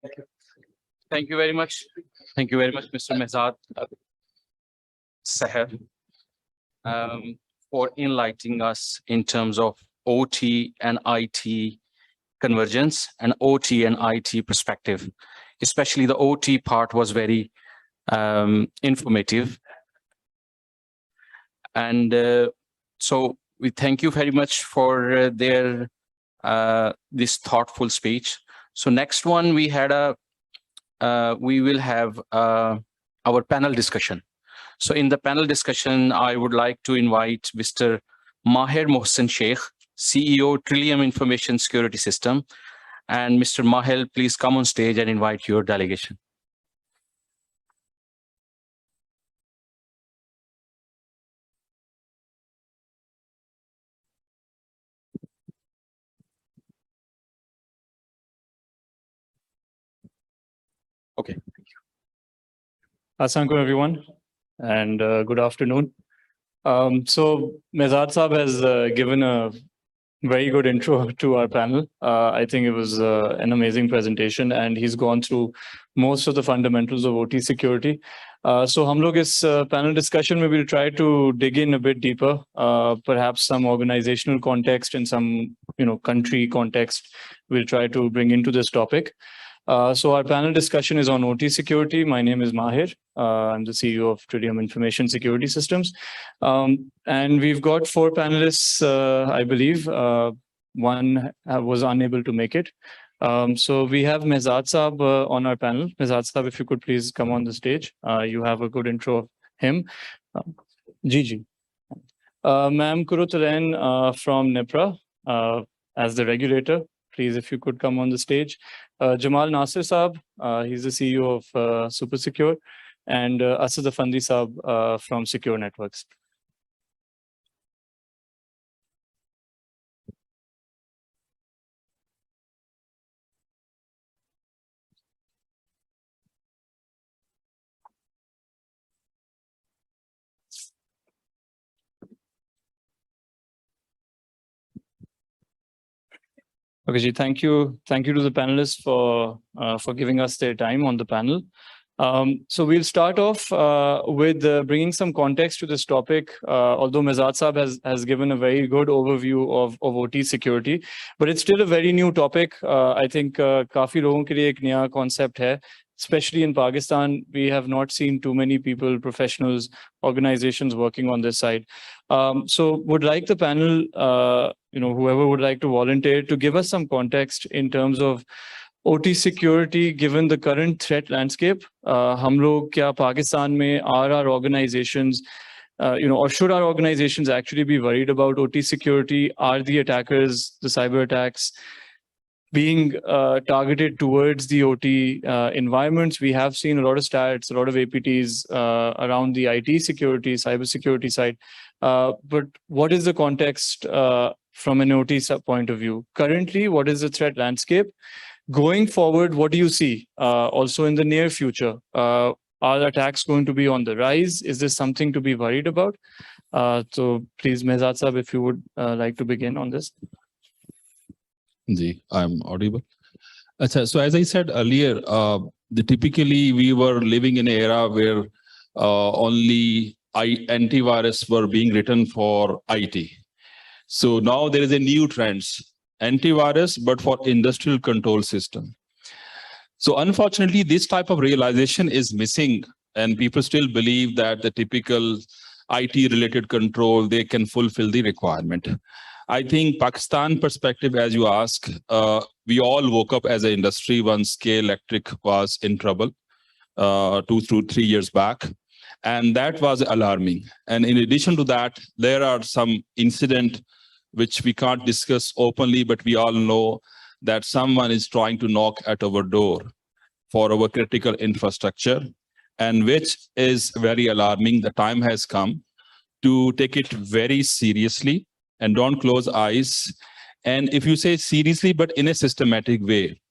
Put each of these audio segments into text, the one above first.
Thank you. Thank you very much. Thank you very much, Mr. Mehzad Sahar, for enlightening us in terms of OT and IT convergence and OT and IT perspective. Especially the OT part was very informative. And so we thank you very much for their this thoughtful speech. So next one, we will have our panel discussion. So in the panel discussion, I would like to invite Mr. Maher Mohsen Sheikh, CEO, Trillium Information Security System. And Mr. Mahel, please come on stage and invite your delegation. Okay. Thank you. Assalamu alaikum, everyone, and good afternoon. So Mehzad Sahab has given a very good intro to our panel. I think it was an amazing presentation, and he's gone through most of the fundamentals of OT security. So hum log is panel discussion, we will try to dig in a bit deeper, perhaps some organizational context and some country context we'll try to bring into this topic. So our panel discussion is on OT security. My name is Mahir. I'm the CEO of Trillium Information Security Systems. And we've got 4 panelists, I believe. One was unable to make it. So we have Mehzad Sahab on our panel. Mehzad Sahab, if you could please come on the stage. You have a good intro of him. Gigi. Ma'am Kurutaren from NIPRA as the regulator. Please, if you could come on the stage. Jamal Nasir Saab, he's the CEO of Super Secure, and Asad Afandi Saab from Secure Networks. Okay, Ji, thank you. Thank you to the panelists for giving us their time on the panel. So we'll start off with bringing some context to this topic, although Mehzad Sahab has given a very good overview of OT security, but it's still a very new topic. I think काफी लोगों के लिए एक नया concept है. Especially in Pakistan, we have not seen too many people, professionals, organizations working on this side. So would like the panel, whoever would like to volunteer to give us some context in terms of OT security, given the current threat landscape. हम लोग क्या Pakistan में are our organizations, or should our organizations actually be worried about OT security? Are the attackers, the cyber attacks, being targeted towards the OT environments? We have seen a lot of stats, a lot of APTs around the IT security, cyber security side. But what is the context from an OT point of view? Currently, what is the threat landscape? Going forward, what do you see also in the near future? Are attacks going to be on the rise? Is this something to be worried about? So please, Mehzad Sahab, if you would like to begin on this. I'm audible. So as I said earlier, typically we were living in an era where only antivirus were being written for IT. So now there is a new trend, antivirus, but for industrial control system. So unfortunately, this type of realization is missing, and people still believe that the typical IT related control, they can fulfill the requirement. I think Pakistan perspective, as you ask, we all woke up as an industry once K Electric was in trouble 2 to 3 years back. And that was alarming. And in addition to that, there are some incidents which we can't discuss openly, but we all know that someone is trying to knock at our door for our critical infrastructure, and which is very alarming. The time has come to take it very seriously and don't close eyes. And if you say seriously, but in a systematic way.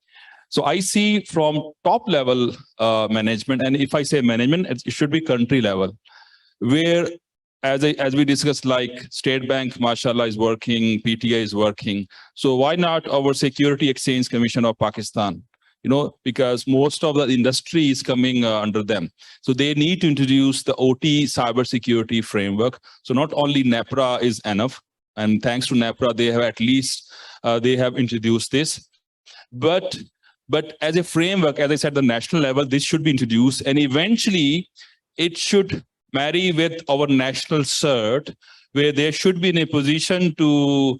So I see from top level management, and if I say management, it should be country level, where as we discussed, like State Bank, mashallah, is working, PTI is working. So why not our Security Exchange Commission of Pakistan? because most of the industry is coming under them. So they need to introduce the OT cybersecurity framework. So not only NEPRA is enough, and thanks to NEPRA, they have at least they have introduced this. But as a framework, as I said, the national level, this should be introduced, and eventually it should marry with our national cert, where they should be in a position to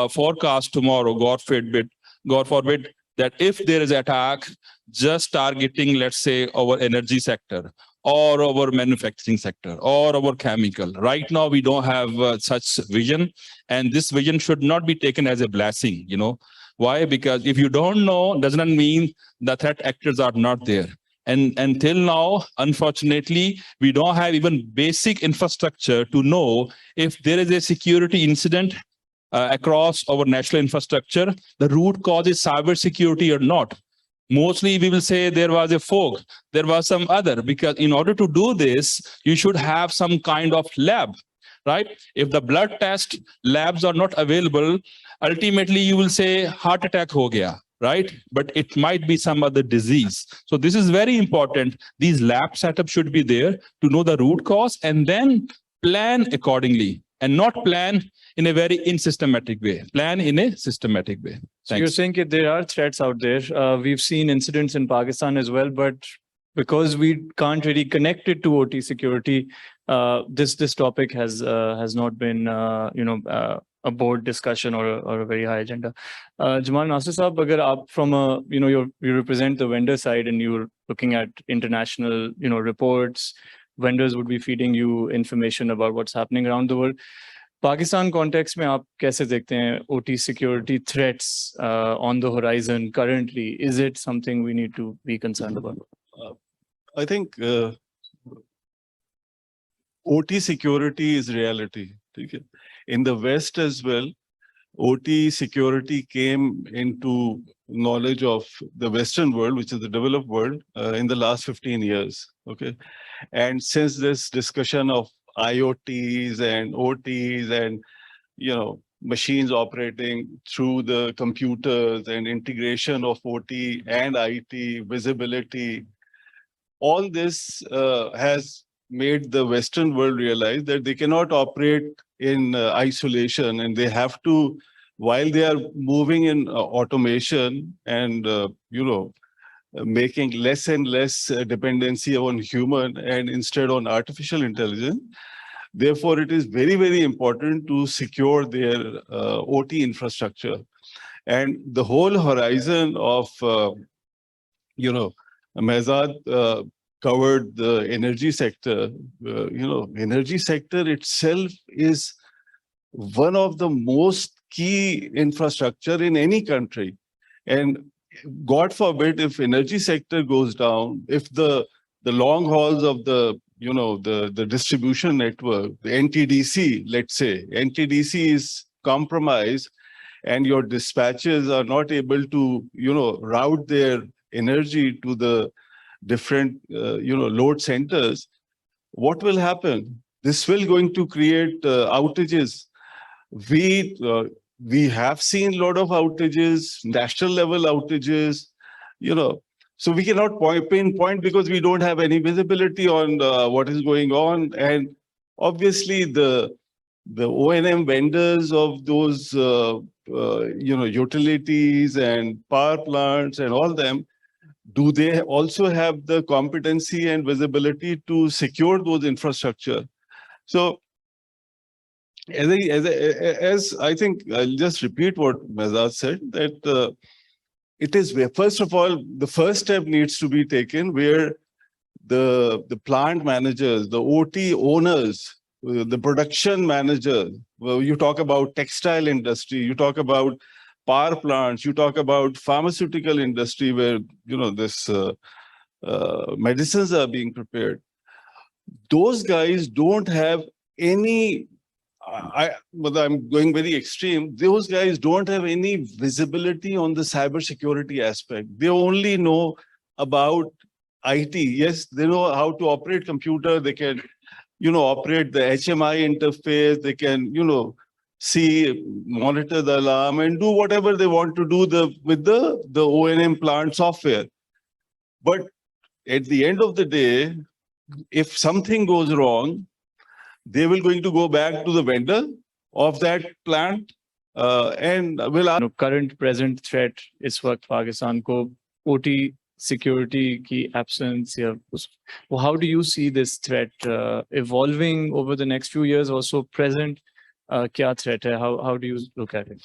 forecast tomorrow, God forbid, that if there is attack, just targeting, let's say, our energy sector or our manufacturing sector or our chemical. Right now, we don't have such vision, and this vision should not be taken as a blessing. Why? Because if you don't know, does not mean the threat actors are not there. And until now, unfortunately, we don't have even basic infrastructure to know if there is a security incident across our national infrastructure, the root cause is cybersecurity or not. Mostly we will say there was a fog, there was some other, because in order to do this, you should have some kind of lab, right? If the blood test labs are not available, ultimately you will say heart attack ho gaya, right? But it might be some other disease. So this is very important. These lab setups should be there to know the root cause and then plan accordingly, and not plan in a very unsystematic way. Plan in a systematic way. So you're saying that there are threats out there. We've seen incidents in Pakistan as well, but because we can't really connect it to OT security, this topic has not been a board discussion or a very high agenda. Jamal Nasir Saab, agar aap from you represent the vendor side and you're looking at international reports, vendors would be feeding you information about what's happening around the world. Pakistan context में आप कैसे देखते हैं OT security threats on the horizon currently? Is it something we need to be concerned about? I think OT security is reality. In the West as well, OT security came into knowledge of the Western world, which is the developed world, in the last 15 years. Okay, and since this discussion of IoTs and OTs and machines operating through the computers and integration of OT and IT, visibility, all this has made the Western world realize that they cannot operate in isolation, and they have to, while they are moving in automation and making less and less dependency on human and instead on artificial intelligence. Therefore, it is very, very important to secure their OT infrastructure. And the whole horizon of, Mehzad covered the energy sector. Energy sector itself is one of the most key infrastructure in any country. And God forbid, if energy sector goes down, if the long hauls of the distribution network, the NTDC, let's say, NTDC is compromised and your dispatchers are not able to, route their energy to the different, load centers, what will happen? This will going to create outages. We have seen a lot of outages, national level outages, so we cannot pinpoint because we don't have any visibility on what is going on. And obviously the O&M vendors of those, utilities and power plants and all them, do they also have the competency and visibility to secure those infrastructure? So as I think, I'll just repeat what Mehzad said, that it is, first of all, the first step needs to be taken where the plant managers, the OT owners, the production managers, well, you talk about textile industry, you talk about power plants, you talk about pharmaceutical industry where, this medicines are being prepared. Those guys don't have any, but I'm going very extreme. Those guys don't have any visibility on the cybersecurity aspect. They only know about IT. Yes, they know how to operate computer. They can, operate the HMI interface. They can, see, monitor the alarm and do whatever they want to do with the O&M plant software. But at the end of the day, if something goes wrong, they will going to go back to the vendor of that plant and will ask. Current present threat इस वक्त पाकिस्तान को OT security की absence या how do you see this threat evolving over the next few years? Also present क्या threat है? How do you look at it?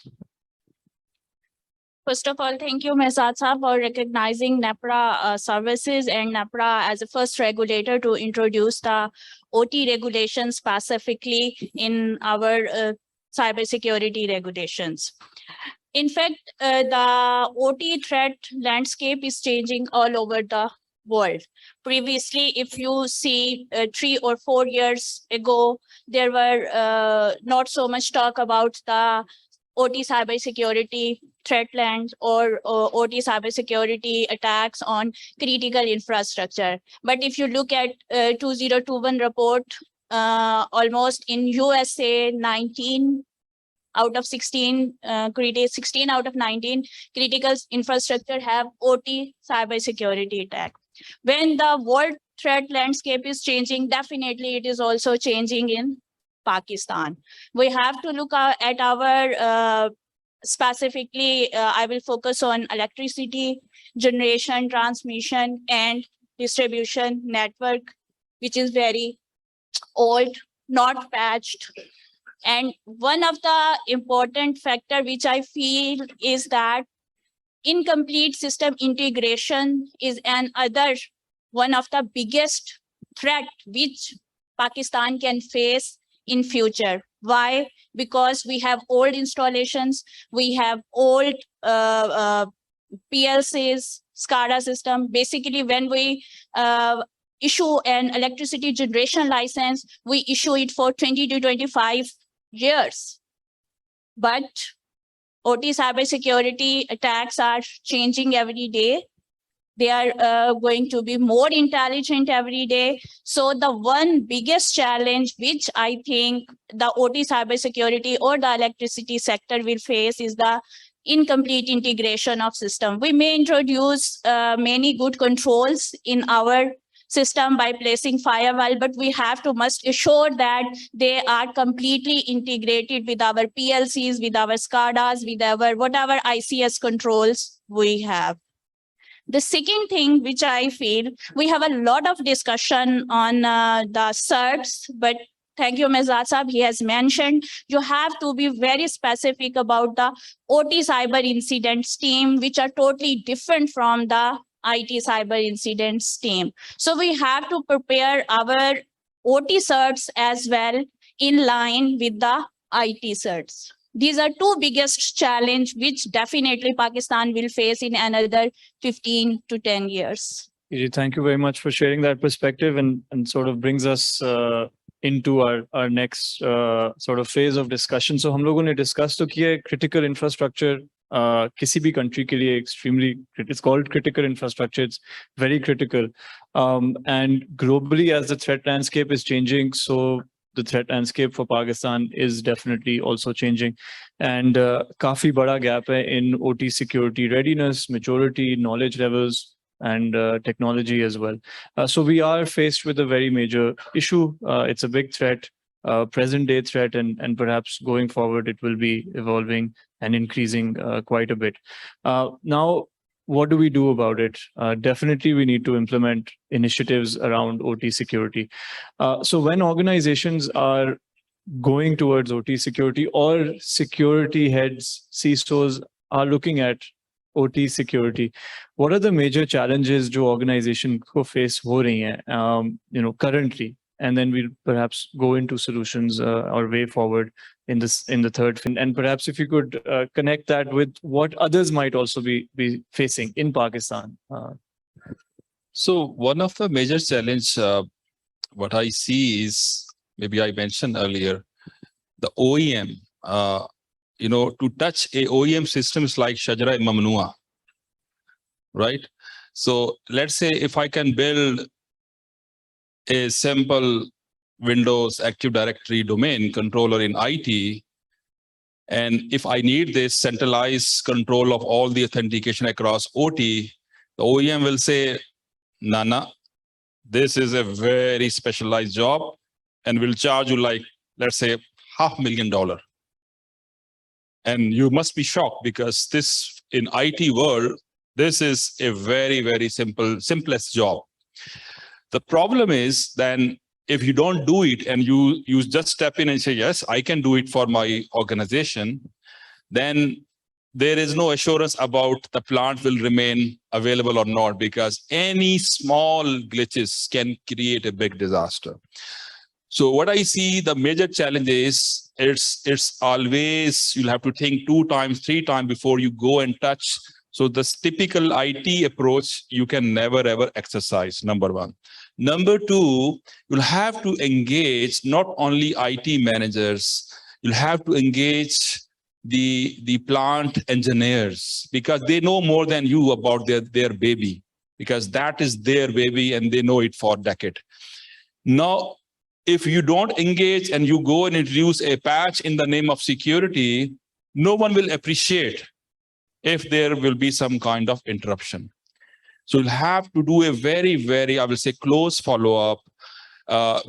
First of all, thank you, Mehzad Sahar, for recognizing NEPRA services and NEPRA as the first regulator to introduce the OT regulations specifically in our cybersecurity regulations. In fact, the OT threat landscape is changing all over the world. Previously, if you see 3 or 4 years ago, there were not so much talk about the OT cybersecurity threat lands or OT cybersecurity attacks on critical infrastructure. But if you look at 2021 report, almost in USA, 19 out of 16, 16 out of 19 critical infrastructure have OT cybersecurity attack. When the world threat landscape is changing, definitely it is also changing in Pakistan. We have to look at our specifically, I will focus on electricity generation, transmission, and distribution network, which is very old, not patched. And one of the important factor which I feel is that incomplete system integration is another one of the biggest threat which Pakistan can face in future. Why? Because we have old installations, we have old PLCs, SCADA system. Basically, when we issue an electricity generation license, we issue it for 20 to 25 years. But OT cybersecurity attacks are changing every day. They are going to be more intelligent every day. So the one biggest challenge which I think the OT cybersecurity or the electricity sector will face is the incomplete integration of system. We may introduce many good controls in our system by placing firewall, but we have to must assure that they are completely integrated with our PLCs, with our SCADAs, with our whatever ICS controls we have. The second thing which I feel, we have a lot of discussion on the certs, but thank you, Mehzad Sahab, he has mentioned, you have to be very specific about the OT cyber incidents team, which are totally different from the IT cyber incidents team. So we have to prepare our OT certs as well in line with the IT certs. These are two biggest challenge which definitely Pakistan will face in another 15 to 10 years. Thank you very much for sharing that perspective and sort of brings us into our next sort of phase of discussion. So हम लोगों ने discuss तो किया critical infrastructure किसी भी country के लिए extremely, it's called critical infrastructure, it's very critical. And globally as the threat landscape is changing, so the threat landscape for Pakistan is definitely also changing. And काफी बड़ा gap है in OT security readiness, maturity, knowledge levels, and technology as well. So we are faced with a very major issue. It's a big threat, present day threat, and perhaps going forward, it will be evolving and increasing quite a bit. Now, what do we do about it? Definitely, we need to implement initiatives around OT security. So when organizations are going towards OT security or security heads, CISOs are looking at OT security, what are the major challenges जो organization को face हो रही हैं, currently? And then we'll perhaps go into solutions or way forward in the third. And perhaps if you could connect that with what others might also be facing in Pakistan. So one of the major challenge, what I see is, maybe I mentioned earlier, the OEM, to touch a OEM system is like Shajara Mamnua, right? So let's say if I can build a simple Windows Active Directory domain controller in IT, And if I need this centralized control of all the authentication across OT, the OEM will say, Nana, this is a very specialized job and will charge you like, let's say, $500,000. And you must be shocked because this in IT world, this is a very, very simplest job. The problem is then if you don't do it and you just step in and say, yes, I can do it for my organization, then there is no assurance about the plant will remain available or not, because any small glitches can create a big disaster. So what I see, the major challenge is it's always, you'll have to think 2 times, 3 times before you go and touch. So this typical IT approach, you can never ever exercise, number one. Number two, you'll have to engage not only IT managers, you'll have to engage the plant engineers, because they know more than you about their baby, because that is their baby and they know it for a decade. Now, if you don't engage and you go and introduce a patch in the name of security, no one will appreciate if there will be some kind of interruption. So you'll have to do a very, very, I will say, close follow-up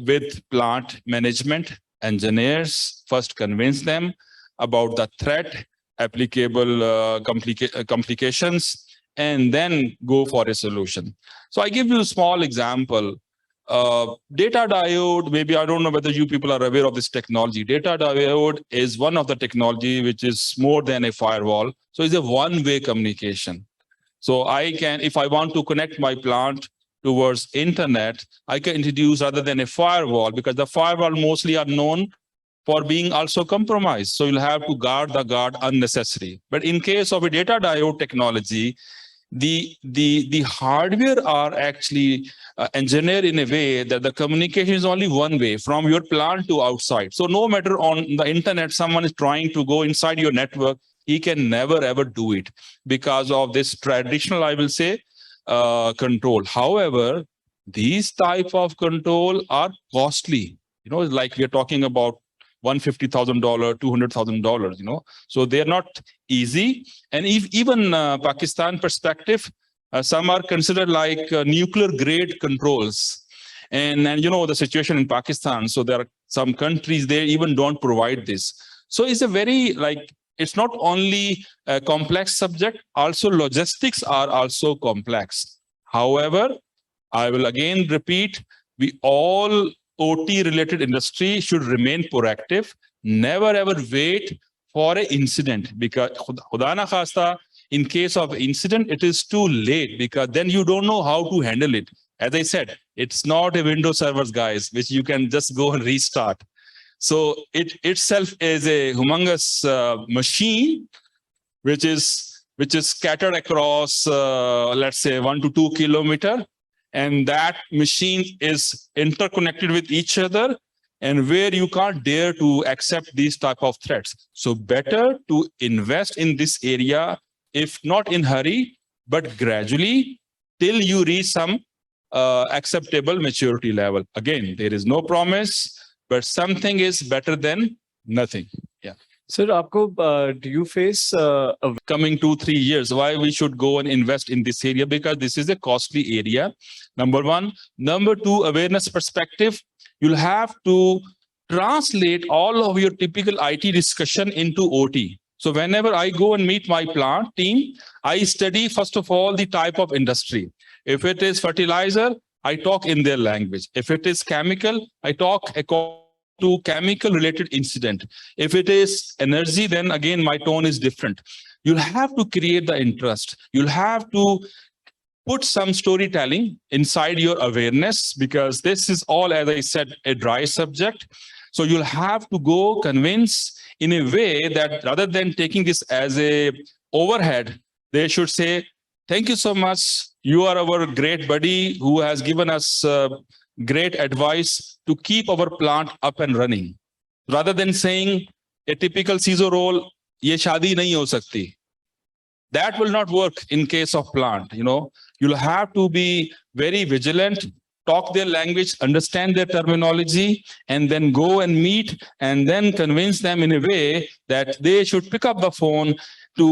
with plant management, engineers, first convince them about the threat, applicable complications, and then go for a solution. So I give you a small example. Data diode, maybe I don't know whether you people are aware of this technology. Data diode is one of the technology which is more than a firewall. So it's a one-way communication. So I can, if I want to connect my plant towards internet, I can introduce rather than a firewall, because the firewall mostly are known for being also compromised. So you'll have to guard the guard unnecessary. But in case of a data diode technology, the hardware are actually engineered in a way that the communication is only one way from your plant to outside. So no matter on the internet, someone is trying to go inside your network, he can never ever do it because of this traditional, I will say, control. However, these type of control are costly. You know, like we're talking about $150,000, $200,000, you know, so they're not easy. And if even Pakistan perspective, some are considered like nuclear grade controls. And you know, the situation in Pakistan, so there are some countries, they even don't provide this. So it's a very, like, it's not only a complex subject, also logistics are also complex. However, I will again repeat, we all OT related industry should remain proactive, never ever wait for an incident, because Khuda na khasta, in case of incident, it is too late, because then you don't know how to handle it. As I said, it's not a Windows servers, guys, which you can just go and restart. So it itself is a humongous machine, which is scattered across, let's say 1 to 2 kilometers. And that machine is interconnected with each other, and where you can't dare to accept these type of threats. So better to invest in this area, if not in hurry, but gradually till you reach some acceptable maturity level. Again, there is no promise, but something is better than nothing. Yeah. Sir, do you face coming 2-3 years, why we should go and invest in this area? Because this is a costly area, number one. Number two, awareness perspective, you'll have to translate all of your typical IT discussion into OT. So whenever I go and meet my plant team, I study, first of all, the type of industry. If it is fertilizer, I talk in their language. If it is chemical, I talk according to chemical related incident. If it is energy, then again, my tone is different. You'll have to create the interest. You'll have to put some storytelling inside your awareness, because this is all, as I said, a dry subject. So you'll have to go convince in a way that rather than taking this as a overhead, they should say, thank you so much. You are our great buddy who has given us great advice to keep our plant up and running. Rather than saying a typical CISO role, ye shadi nahi ho sakti. That will not work in case of plant, you know. You'll have to be very vigilant, talk their language, understand their terminology, and then go and meet and then convince them in a way that they should pick up the phone to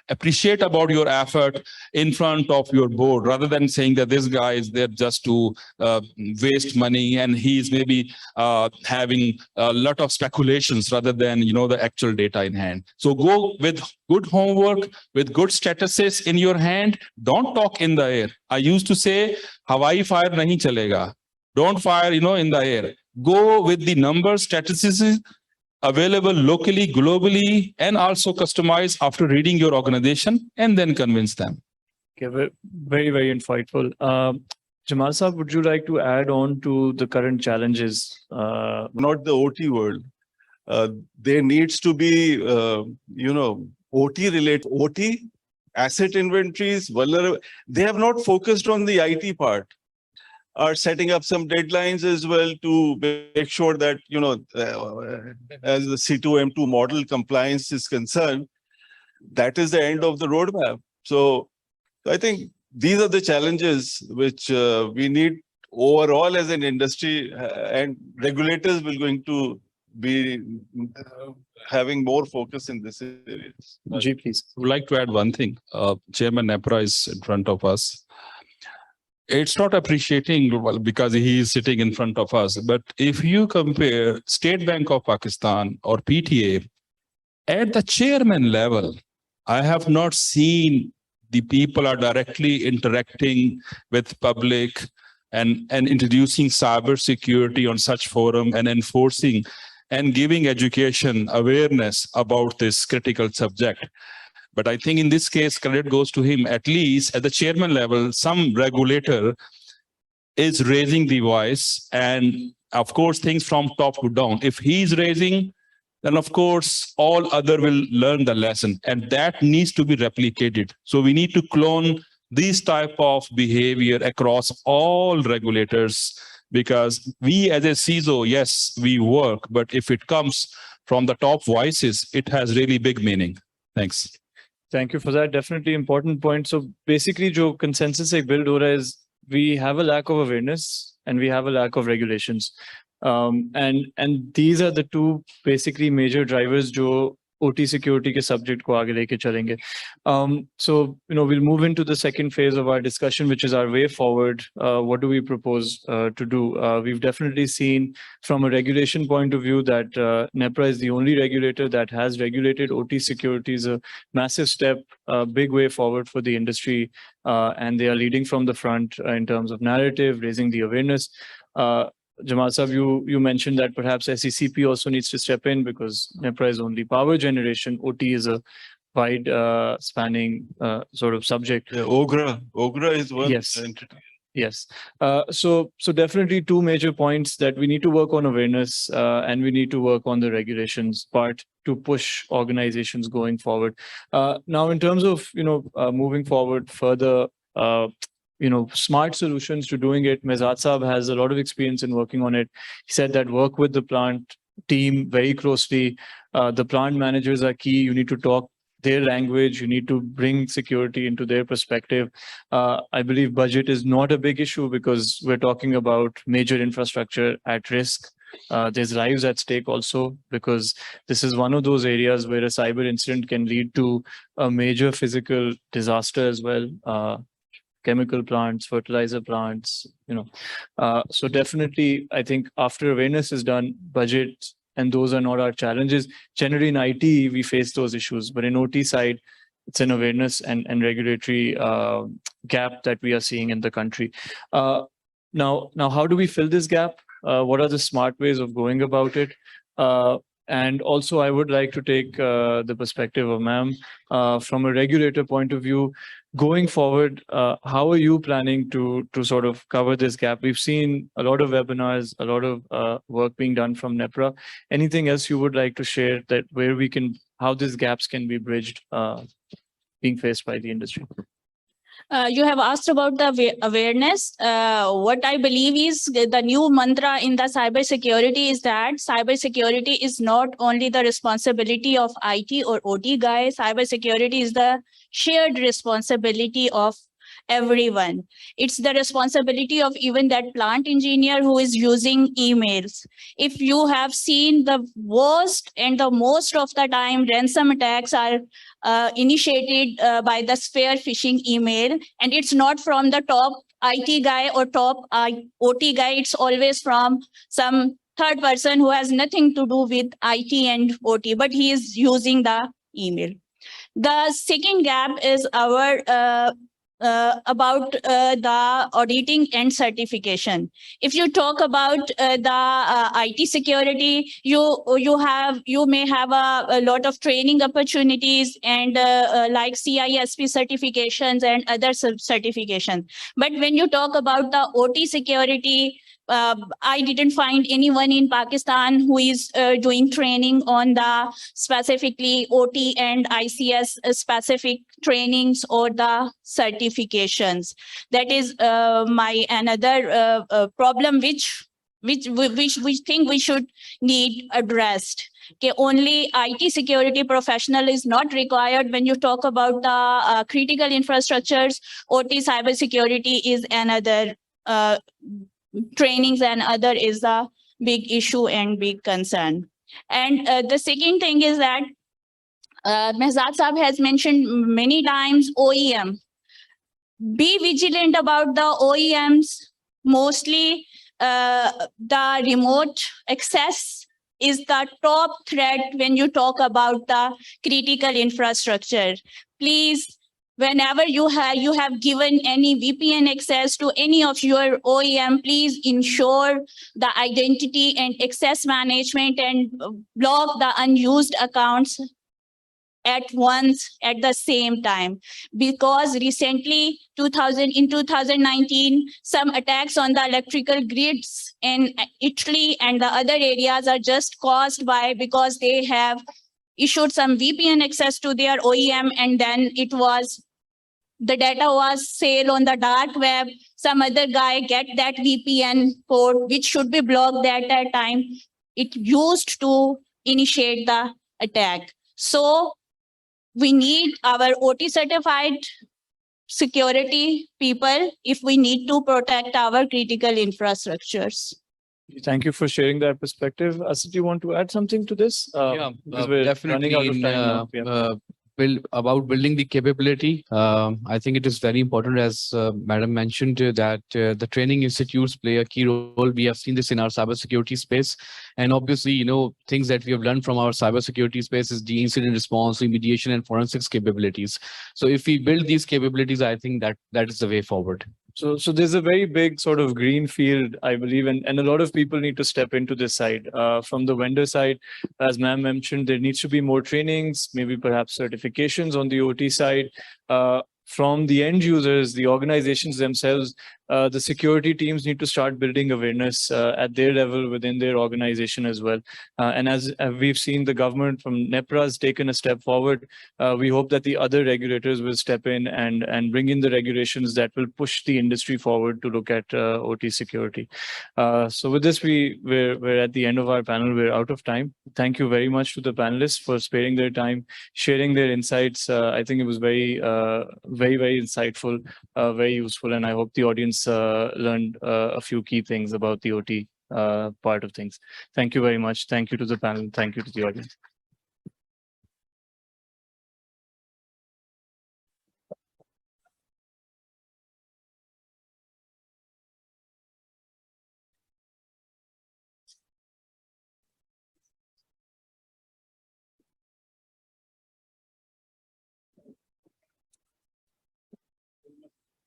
appreciate about your effort in front of your board, rather than saying that this guy is there just to waste money and he's maybe having a lot of speculations rather than the actual data in hand. So go with good homework, with good statuses in your hand. Don't talk in the air. I used to say, Hawaii fire nahi chalega. Don't fire, in the air. Go with the numbers, statistics available locally, globally, and also customized after reading your organization, and then convince them. Okay, very, very insightful. Jamal Saab, would you like to add on to the current challenges? Not the OT world. There needs to be, OT related, OT, asset inventories, vulnerable. They have not focused on the IT part. Are setting up some deadlines as well to make sure that, as the C2M2 model compliance is concerned, that is the end of the roadmap. So I think these are the challenges which we need overall as an industry, and regulators will going to be having more focus in this area. Ji, please. I would like to add one thing. Chairman Nepra is in front of us. It's not appreciating because he is sitting in front of us. But if you compare State Bank of Pakistan or PTA, at the chairman level, I have not seen the people are directly interacting with public and introducing cyber security on such forum and enforcing and giving education awareness about this critical subject. But I think in this case, credit goes to him. At least at the chairman level, some regulator is raising the voice, and of course, things from top to down. If he's raising, then of course, all other will learn the lesson, and that needs to be replicated. So we need to clone this type of behavior across all regulators, because we as a CISO, yes, we work, but if it comes from the top voices, it has really big meaning. Thanks. Thank you for that. Definitely important point. So basically, jo consensus ek build ho raha is we have a lack of awareness and we have a lack of regulations. And these are the two basically major drivers jo OT security ke subject ko aage leke chalenge. So, we'll move into the second phase of our discussion, which is our way forward. What do we propose to do? We've definitely seen from a regulation point of view that NEPRA is the only regulator that has regulated OT security. Is a massive step, a big way forward for the industry. And they are leading from the front in terms of narrative, raising the awareness. Jamal Saab, you mentioned that perhaps SECP also needs to step in because NEPRA is only power generation. OT is a wide spanning sort of subject. Yeah, OGRA is one entity. Yes. So definitely two major points that we need to work on awareness and we need to work on the regulations part to push organizations going forward. Now, in terms of, moving forward further, smart solutions to doing it. Mehzad Sahar has a lot of experience in working on it. He said that work with the plant team very closely. The plant managers are key. You need to talk their language. You need to bring security into their perspective. I believe budget is not a big issue because we're talking about major infrastructure at risk. There's lives at stake also because this is one of those areas where a cyber incident can lead to a major physical disaster as well. Chemical plants, fertilizer plants, So definitely, I think after awareness is done, budget, and those are not our challenges. Generally in IT, we face those issues, but in OT side, it's an awareness and regulatory gap that we are seeing in the country. Now, how do we fill this gap? What are the smart ways of going about it? And also, I would like to take the perspective of ma'am from a regulator point of view. Going forward, how are you planning to sort of cover this gap? We've seen a lot of webinars, a lot of work being done from NEPRA. Anything else you would like to share that where we can, how these gaps can be bridged being faced by the industry? You have asked about the awareness. What I believe is the new mantra in the cybersecurity is that cybersecurity is not only the responsibility of IT or OT guys. Cybersecurity is the shared responsibility of everyone. It's the responsibility of even that plant engineer who is using emails. If you have seen, the worst and the most of the time ransom attacks are initiated by the spear phishing email, and it's not from the top IT guy or top OT guy. It's always from some third person who has nothing to do with IT and OT, but he is using the email. The second gap is our about the auditing and certification. If you talk about the IT security, you may have a lot of training opportunities and like CISP certifications and other certifications. But when you talk about the OT security, I didn't find anyone in Pakistan who is doing training on the specifically OT and ICS specific trainings or the certifications. That is my another problem which we think we should need addressed. Okay, only IT security professional is not required when you talk about the critical infrastructures. OT cybersecurity is another trainings, and other is a big issue and big concern. And the second thing is that Mehzad Sahab has mentioned many times OEM. Be vigilant about the OEMs. Mostly the remote access is the top threat when you talk about the critical infrastructure. Please, whenever you have given any VPN access to any of your OEM, please ensure the identity and access management and block the unused accounts at once at the same time. Because recently, in 2019, some attacks on the electrical grids in Italy and the other areas are just caused by because they have issued some VPN access to their OEM, and then the data was sale on the dark web. Some other guy get that VPN code, which should be blocked at that time. It used to initiate the attack. So we need our OT certified security people if we need to protect our critical infrastructures. Thank you for sharing that perspective. Asit, do you want to add something to this? Because we're definitely. running out of time now. About building the capability, I think it is very important, as Madam mentioned, that the training institutes play a key role. We have seen this in our cybersecurity space, and obviously, things that we have learned from our cybersecurity space is the incident response, remediation, and forensics capabilities. So, if we build these capabilities, I think that is the way forward. So there's a very big sort of green field, I believe, and a lot of people need to step into this side. From the vendor side, as ma'am mentioned, there needs to be more trainings, maybe perhaps certifications on the OT side. From the end users, the organizations themselves, the security teams need to start building awareness at their level within their organization as well. And as we've seen, the government from NEPRA has taken a step forward. We hope that the other regulators will step in and bring in the regulations that will push the industry forward to look at OT security. So with this, we're at the end of our panel. We're out of time. Thank you very much to the panelists for sparing their time, sharing their insights. I think it was very insightful, very useful, and I hope the audience learned a few key things about the OT part of things. Thank you very much. Thank you to the panel. Thank you to the audience.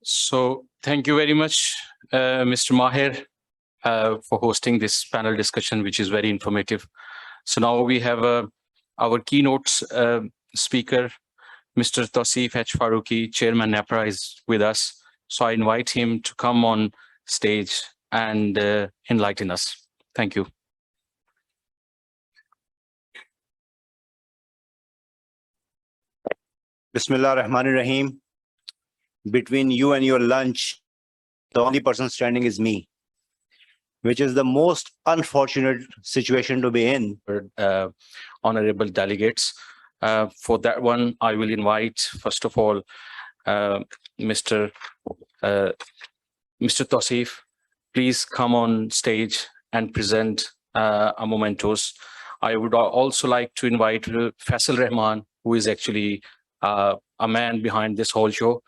So thank you very much, Mr. Maher, for hosting this panel discussion, which is very informative. So now we have our keynote speaker, Mr. Tausif H. Farooqi, Chairman NEPRA, is with us. So I invite him to come on stage and enlighten us. Thank you. Bismillah ar-Rahman ar-Rahim. Between you and your lunch, the only person standing is me, which is the most unfortunate situation to be in. Honorable delegates. For that one, I will invite, first of all, Mr. Mr. Tausif, please come on stage and present a mementos. I would also like to invite Faisal Rahman, who is actually a man behind this whole show,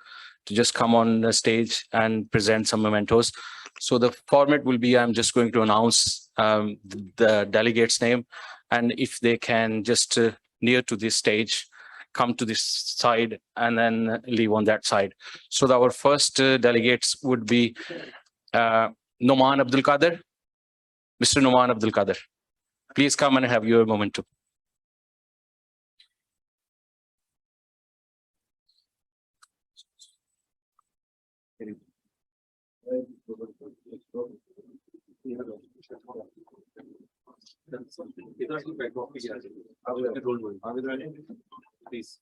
to just come on the stage and present some mementos. So the format will be, I'm just going to announce the delegate's name, and if they can just near to this stage, come to this side and then leave on that side. So our first delegates would be Noman Abdul Qadir. Mr. Noman Abdul Qadir, please come and have your momentum. Please.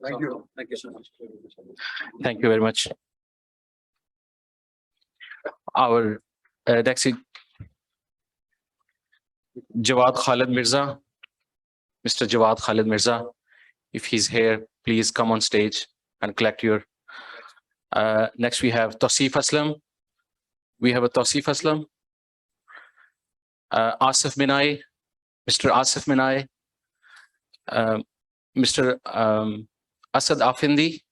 Thank you. Thank you so much. Thank you very much. Our next Jawad Khalid Mirza. Mr. Jawad Khalid Mirza, if he's here, please come on stage and collect your. Next, we have Tausif Aslam. We have a Tausif Aslam. Asif Minai, Mr. Asif Minai. Mr. Asad Afindi.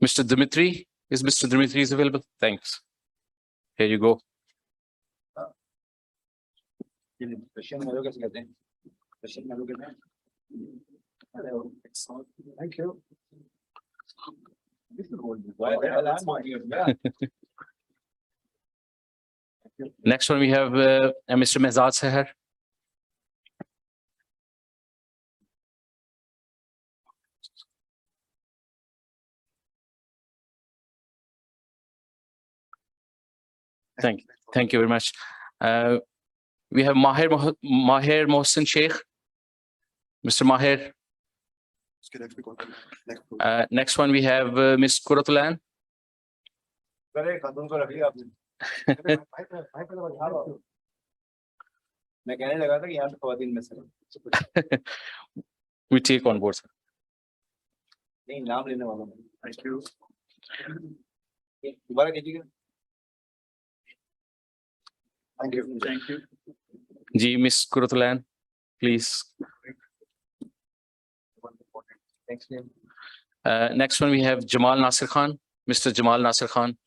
Mr. Dimitri. Is Mr. Dimitri is available? Thanks. Here you go. Thank you. Next one we have Mr. Mehzad Sahar. Thank you very much. We have Maher Mohsen Sheikh. Mr. Maher. Next one we have Ms. Kuratulan. We take on board, sir. Thank you. Thank you. Thank you. Ji, Ms. Kuratulan, please. Next one we have Jamal Nasir Khan. Mr. Jamal Nasir Khan.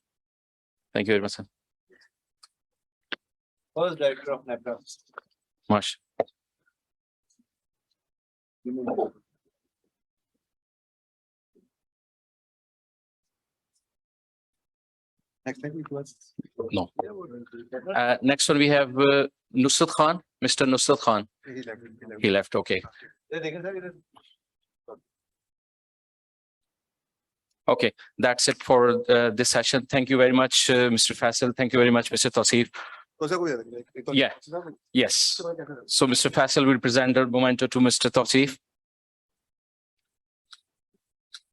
Thank you very much, sir. First director of NEPRA. Mash. No. Next one we have Nusrat Khan. Mr. Nusrat Khan. He left. Okay. Okay, that's it for this session. Thank you very much, Mr. Faisal. Thank you very much, Mr. Tausif. Yeah. Yes. So Mr. Faisal will present the memento to Mr. Tausif.